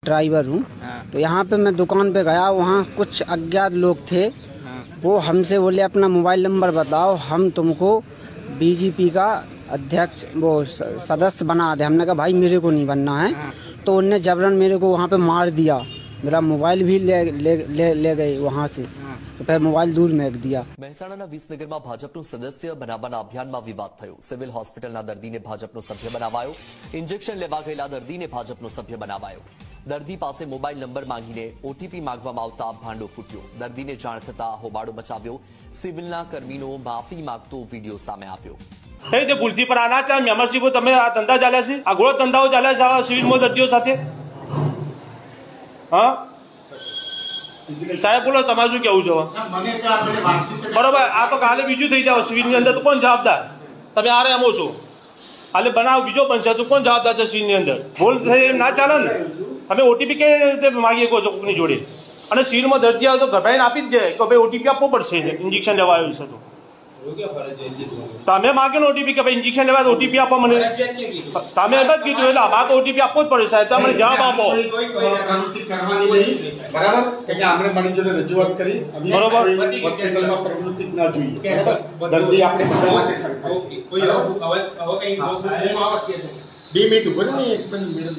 Driver हूँ। तो यहाँ पे मैं दुकान पे गया, वहाँ कुछ अज्ञात लोग थे। वो हमसे बोले अपना मोबाइल नंबर बताओ, हम तुमको बीजेपी का अध्यक्ष वो सदस्य बना दे। हमने कहा भाई मेरे को नहीं बनना है। तो उनने जबरन मेरे को वहाँ पे मार दिया, मेरा मोबाइल भी ले गए वहाँ से, तो फिर मोबाइल दूर फेंक दिया। મહેસાણાના વિસનગરમાં ભાજપનું સદસ્ય બનાવવાના અભિયાનમાં વિવાદ થયો। સિવિલ હોસ્પિટલના દર્દીને ભાજપનો સભ્ય બનાવાયો। ઇન્જેક્શન લેવા ગયેલા દર્દીને ભાજપનો સભ્ય બનાવાયો। દર્દી પાસે મોબાઈલ નંબર માંગીને ઓટીપી માંગવામાં આવતા ભાંડો ફૂટ્યો। દર્દીને જાણ થતા હોબાળો મચાવ્યો। સિવિલના કર્મીનો માફી માંગતો વિડીયો સામે આવ્યો। તે ભૂલથી પર આના ચાલ મેમ્બરશીપ તમે આ ધંધા ચાલ્યા છે, આ ગોળો ધંધાઓ ચાલ્યા છે આ સિવિલમાં દર્દીઓ સાથે। હા સાહેબ બોલો, તમારે શું કેવું છે? બરોબર, આ તો કાલે બીજું થઈ જાવ સિવિલની અંદર, તો કોણ જવાબદાર? તમે આરે એમો છો, હાલે બનાવ બીજો બનશે તો કોણ જવાબદાર છે સિવિલની અંદર? ભૂલ થઈ એમ ના ચાલે ને। અમે ઓટીપી કઈ રીતે માગીએ કહો છો કોઈની જોડે? અને સિવિલમાં દર્દી આવે તો ગભરાઈને આપી જ દે કે ભાઈ ઓટીપી આપવો પડશે, ઇન્જેક્શન લેવા આવ્યું છે તો તમે માગે ને ઓટીપી કે ભાઈ ઇન્જેક્શન લેવા ઓટીપી આપો મને, તમે એમ જ કીધું એટલે અમારે તો ઓટીપી આપવો જ પડે સાહેબ, તમે જવાબ આપો બરાબર કે આપણે મણી જોડે રજૂઆત કરી બરોબર હોસ્પિટલમાં પ્રવૃત્તિ ના જોઈએ દર્દી આપણે બધા માટે સરકાર કોઈ હવે કઈ 2 મિનિટ ઉપર ને એક મિનિટ